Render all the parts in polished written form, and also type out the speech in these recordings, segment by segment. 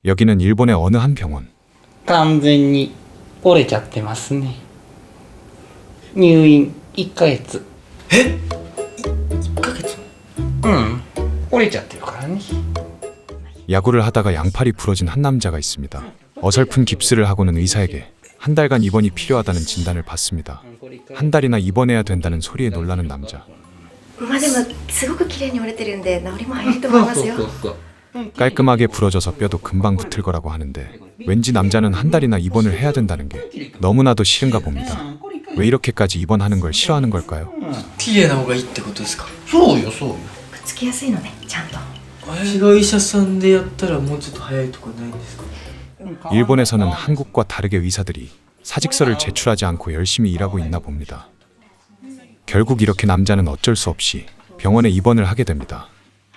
여기는 일본의 어느 한 병원. 完全に折れちゃってますね。入院1ヶ月。え1ヶ月？うん、折れちゃってるからね。 야구를 하다가 양팔이 부러진 한 남자가 있습니다. 어설픈 깁스를 하고는 의사에게 한 달간 입원이 필요하다는 진단을 받습니다. 한 달이나 입원해야 된다는 소리에 놀라는 남자. まあでもすごく綺麗に折れてるんで治りも早いと思いますよ。 깔끔하게 부러져서 뼈도 금방 붙을 거라고 하는데 왠지 남자는 한 달이나 입원을 해야 된다는 게 너무나도 싫은가 봅니다. 왜 이렇게까지 입원하는 걸 싫어하는 걸까요? 綺麗な方がいいってことですか？そうよそうよ。くっつきやすいのでちゃんと。違う医者さんでやったらもうちょっと早いとかないんですか？ 일본에서는 한국과 다르게 의사들이 사직서를 제출하지 않고 열심히 일하고 있나 봅니다. 결국 이렇게 남자는 어쩔 수 없이 병원에 입원을 하게 됩니다.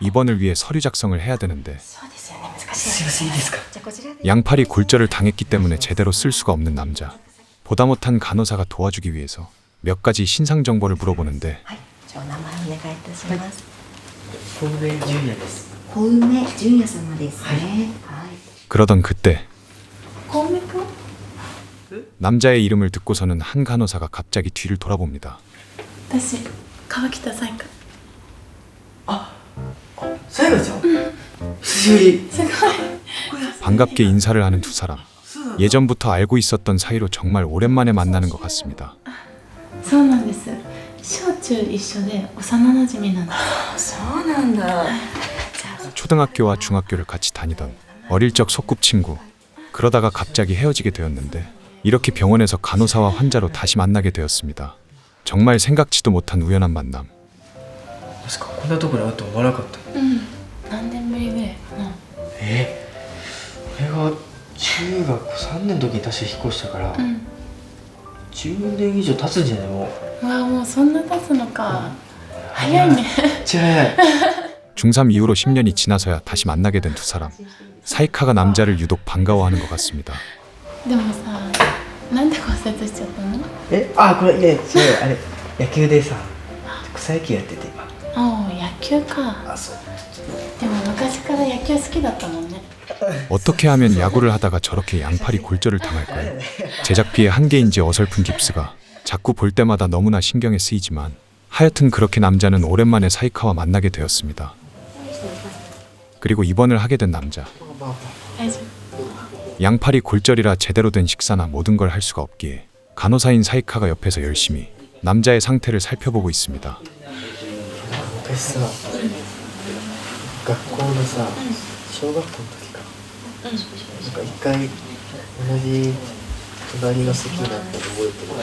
입원을 위해 서류 작성을 해야 되는데 そうですよね難しい。すいませんいいですか？じゃあこちらで。 양팔이 골절을 당했기 때문에 제대로 쓸 수가 없는 남자. 보다 못한 간호사가 도와주기 위해서 몇 가지 신상 정보를 물어보는데 はい。じゃあお名前お願いいたします。小梅純也です。小梅純也様ですね。はい。 그러던 그때 小梅くん？ 남자의 이름을 듣고서는 한 간호사가 갑자기 뒤를 돌아봅니다. 私川北彩花。さやかちゃん？久しぶり。すごい。 반갑게 인사를 하는 두 사람. 예전부터 알고 있었던 사이로 정말 오랜만에 만나는 것 같습니다. そうなんです。小中一緒で幼馴染なんです。そうなんだ。 초등학교와 중학교를 같이 다니던 어릴 적 소꿉친구. 그러다가 갑자기 헤어지게 되었는데 이렇게 병원에서 간호사와 환자로 다시 만나게 되었습니다. 정말 생각지도 못한 우연한 만남. まさかこんなところに会うと思わなかった。うん。何年ぶりぐらいかな。俺が中学3年の時に確か引っ越したから、うん。 10年以上経つんじゃないもう。うわもうそんな経つのか。早いね。めっちゃ早い。 중3 이후로 10년이 지나서야 다시 만나게 된 두 사람. 사이카가 남자를 유독 반가워하는 것 같습니다. でもさ、なんで骨折しちゃったの？これ違うあれ野球でさ草野球やってて今。ああ野球か。そう。でも昔から野球好きだったもんね。 어떻게 하면 야구를 하다가 저렇게 양팔이 골절을 당할까요? 제작비의 한계인지 어설픈 깁스가 자꾸 볼 때마다 너무나 신경에 쓰이지만 하여튼 그렇게 남자는 오랜만에 사이카와 만나게 되었습니다. 그리고 입원을 하게 된 남자. 大丈夫。 양팔이 골절이라 제대로 된 식사나 모든 걸 할 수가 없기에 간호사인 사이카가 옆에서 열심히 남자의 상태를 살펴보고 있습니다. 私さ学校のさ小学校の時かなんか一回同じ隣の席になったの覚えてる？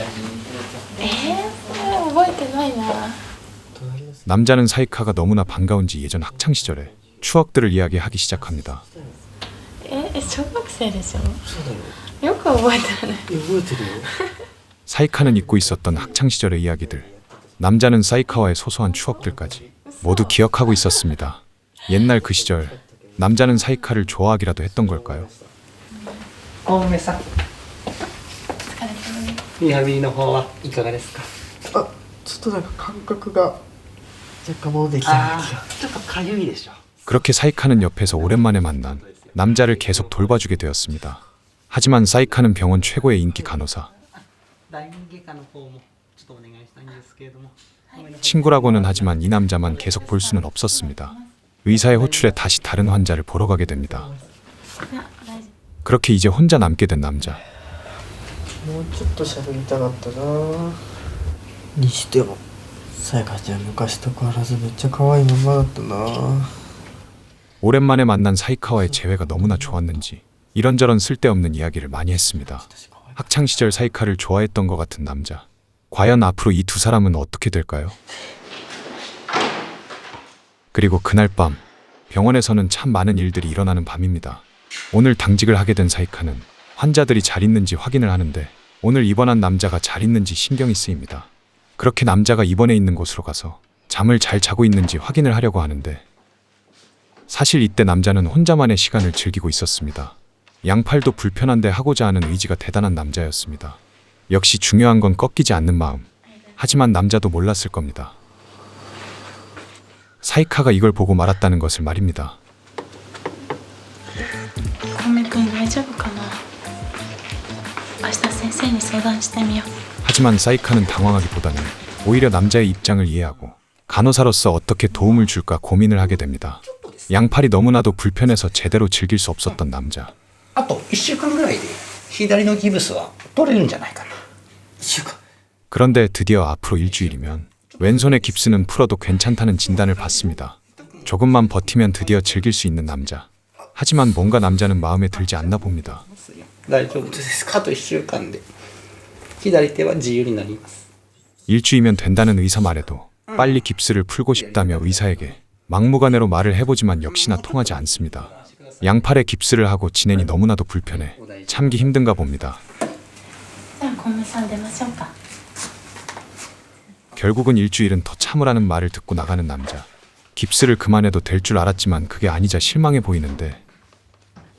覚えてないな。 隣の席 남자는 사이카가 너무나 반가운지 예전 학창 시절의 추억들을 이야기하기 시작합니다. 小学生でしょ。そうだよ。よく覚えてるね。覚えてるよ。 사이카는 잊고 있었던 학창 시절의 이야기들. 남자는 사이카와의 소소한 추억들까지 모두 기억하고 있었습니다. 옛날 그 시절 남자는 사이카를 좋아하기라도 했던 걸까요? 小梅さん、疲れ様ね。リハビリの方はいかがですか？ちょっとなんか感覚が若干戻ってきたような気が。ちょっとかゆいでしょ。 그렇게 사이카는 옆에서 오랜만에 만난 남자를 계속 돌봐주게 되었습니다. 하지만 사이카는 병원 최고의 인기 간호사. 第二外科の方もちょっとお願いしたいんですけれども。 친구라고는 하지만 이 남자만 계속 볼 수는 없었습니다. 의사의 호출에 다시 다른 환자를 보러 가게 됩니다. あ、大丈夫。 그렇게 이제 혼자 남게 된 남자. もうちょっと喋りたかったな。にしてもさやかちゃん昔と変わらずめっちゃ可愛いままだったな。 오랜만에 만난 사이카와의 재회가 너무나 좋았는지 이런저런 쓸데없는 이야기를 많이 했습니다. 학창시절 사이카를 좋아했던 것 같은 남자. 과연 앞으로 이 두 사람은 어떻게 될까요? 그리고 그날 밤 병원에서는 참 많은 일들이 일어나는 밤입니다. 오늘 당직을 하게 된 사이카는 환자들이 잘 있는지 확인을 하는데 오늘 입원한 남자가 잘 있는지 신경이 쓰입니다. 그렇게 남자가 입원해 있는 곳으로 가서 잠을 잘 자고 있는지 확인을 하려고 하는데 사실 이때 남자는 혼자만의 시간을 즐기고 있었습니다. 양팔도 불편한데 하고자 하는 의지가 대단한 남자였습니다. 역시 중요한 건 꺾이지 않는 마음. 하지만 남자도 몰랐을 겁니다. 사이카가 이걸 보고 말았다는 것을 말입니다. ごめん大丈夫かな。明日先生に相談してみよう。 하지만 사이카는 당황하기보다는 오히려 남자의 입장을 이해하고 간호사로서 어떻게 도움을 줄까 고민을 하게 됩니다. 양팔이 너무나도 불편해서 제대로 즐길 수 없었던 남자. あと1週間ぐらいで左のギブスは取れるんじゃないかな。1週間 그런데 드디어 앞으로 일주일이면 왼손의 깁스는 풀어도 괜찮다는 진단을 받습니다. 조금만 버티면 드디어 즐길 수 있는 남자. 하지만 뭔가 남자는 마음에 들지 않나 봅니다. 大丈夫です。あと1週間で左手は自由になります。 일주이면 된다는 의사 말에도 빨리 깁스를 풀고 싶다며 의사에게 막무가내로 말을 해보지만 역시나 통하지 않습니다. 양팔에 깁스를 하고 지내니 너무나도 불편해 참기 힘든가 봅니다. じゃあコンメさん出ましょうか。 결국은 일주일은 더 참으라는 말을 듣고 나가는 남자. 깁스를 그만해도 될 줄 알았지만 그게 아니자 실망해 보이는데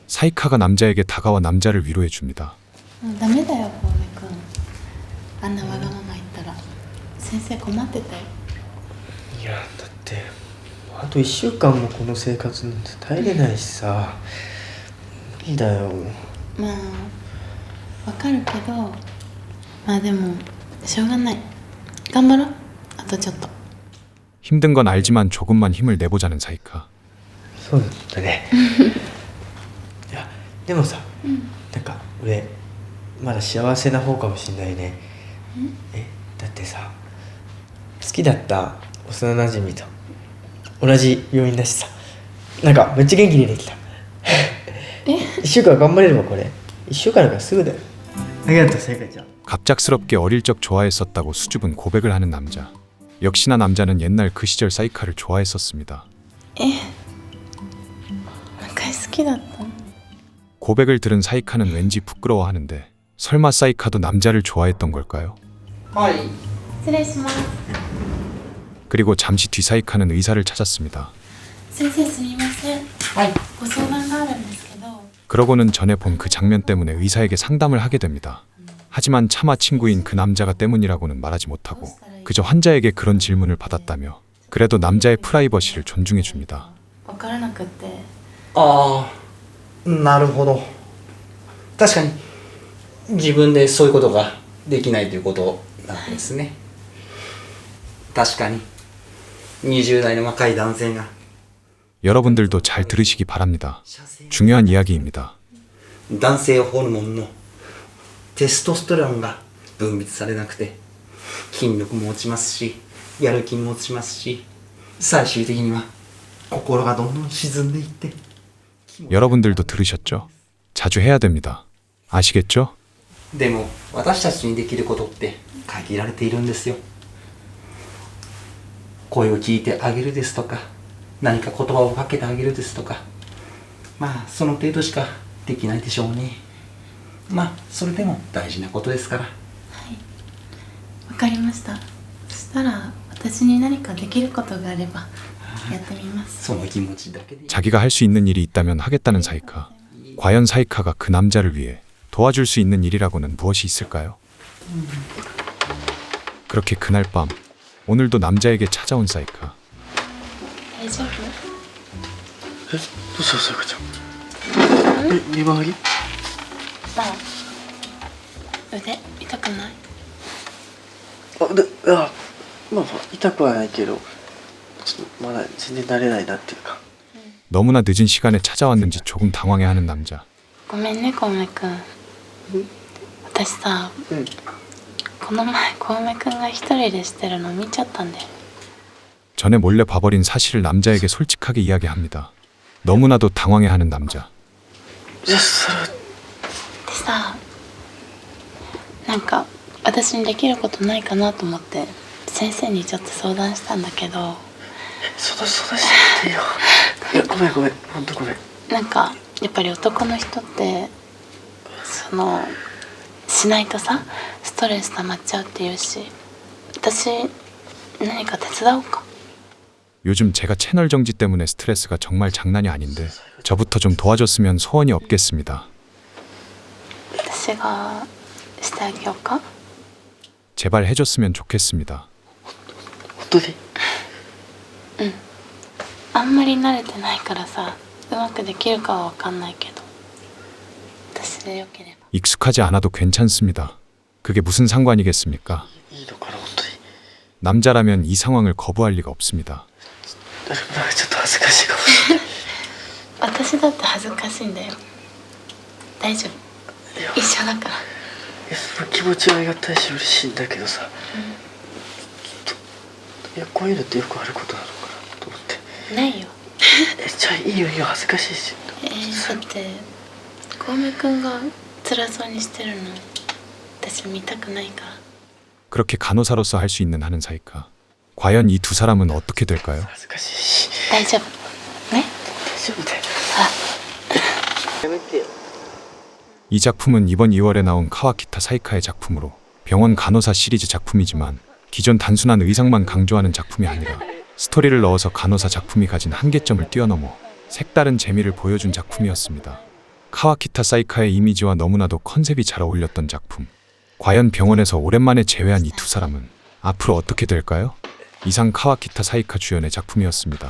사이카가 남자에게 다가와 남자를 위로해 줍니다. もうダメだよコウメ君。あんなわがまま言ったら先生困ってたよ。いやだってあと1週間もこの生活なんて耐えれないしさ無理だよ。まあわかるけど、まあでもしょうがない。頑張ろう。あとちょっと。 힘든 건 알지만 조금만 힘을 내보자는 사이카. そうだったねいやでもさ、なんか俺まだ幸せな方かもしんないね。だってさ好きだった幼なじみと同じ病院だしさ、なんかめっちゃ元気にできた1週間頑張れればこれ1週間だからすぐだよ。ありがとうせいかちゃん。 갑작스럽게 어릴 적 좋아했었다고 수줍은 고백을 하는 남자. 역시나 남자는 옛날 그 시절 사이카를 좋아했었습니다. 昔好きだったの。 고백을 들은 사이카는 왠지 부끄러워하는데 설마 사이카도 남자를 좋아했던 걸까요? はい。失礼します。 그리고 잠시 뒤 사이카는 의사를 찾았습니다. 先生すみません。はい。ご相談があるんですけど。 그러고는 전에 본 그 장면 때문에 의사에게 상담을 하게 됩니다. 하지만 차마 친구인 그 남자가 때문이라고는 말하지 못하고 그저 환자에게 그런 질문을 받았다며 그래도 남자의 프라이버시를 존중해 줍니다. わからなくって。ああ、なるほど。確かに自分でそういうことができないということなんですね。確かに20代の若い男性が 여러분들도 잘 들으시기 바랍니다. 중요한 이야기입니다. 男性ホルモンのテストステロンが分泌されなくて筋力も落ちますしやる気も落ちますし最終的には心がどんどん沈んでいって 여러분들도 들으셨죠? 자주 해야 됩니다. 아시겠죠? でも私たちにできることって限られているんですよ。声を聞いてあげるですとか何か言葉をかけてあげるですとかまあその程度しかできないでしょうね。まあそれでも大事なことですから。わかりました。そしたら私に何かできることがあればやってみます。その気持ちだけで 자기가 할 수 있는 일이 있다면 하겠다는 사이카. 과연 사이카가 그 남자를 위해 도와줄 수 있는 일이라고는 무엇이 있을까요? 그렇게 그날 밤 오늘도 남자에게 찾아온 사이카. 大丈夫？どうしたせいかちゃん。見回り？まあ腕痛くない？まあ痛くはないけどちょっとまだ全然慣れないなっていうか。 너무나 늦은 시간에 찾아왔는지 조금 당황해하는 남자. ごめんねコウメくん。私さ、この前コウメくんが一人でしてるの見ちゃったんだよ。 전에 몰래 봐버린 사실을 남자에게 솔직하게 이야기합니다. 너무나도 당황해하는 남자. じゃあそれはでさ、なんか私にできることないかなと思って先生にちょっと相談したんだけど、そのしなくていいよ。いやごめんほんとごめん。なんかやっぱり男の人ってそのしないとさストレス溜まっちゃうって言うし、私何か手伝おうか。 요즘 제가 채널 정지 때문에 스트레스가 정말 장난이 아닌데 저부터 좀 도와줬으면 소원이 없겠습니다. 私がしてあげようか。 제발 해줬으면 좋겠습니다. 本当に？あんまり慣れてないからさうまくできるかは分かんないけど。でよければ 익숙하지 않아도 괜찮습니다. 그게 무슨 상관이겠습니까? いいのかな本当に。 남자라면 이 상황을 거부할 리가 없습니다. なんかちょっと恥ずかしいかもしれない。私だって恥ずかしいんだよ大丈夫一緒だからいやその気持ちはありがたいし嬉しいんだけどさ、ちょっといやこういうのってよくあることなのかなと思って。ないよじゃあいいよいいよ恥ずかしいし。だって小梅くんが辛そうにしてるの私見たくないから 그렇게 간호사로서 할 수 있는 하는 사이카. 과연 이 두 사람은 어떻게 될까요? 恥ずかしいし。大丈夫ね大丈夫だよ。あやめてよ。 이 작품은 이번 2월에 나온 카와키타 사이카의 작품으로 병원 간호사 시리즈 작품이지만 기존 단순한 의상만 강조하는 작품이 아니라 스토리를 넣어서 간호사 작품이 가진 한계점을 뛰어넘어 색다른 재미를 보여준 작품이었습니다. 카와키타 사이카의 이미지와 너무나도 컨셉이 잘 어울렸던 작품. 과연 병원에서 오랜만에 재회한 이 두 사람은 앞으로 어떻게 될까요? 이상 카와키타 사이카 주연의 작품이었습니다.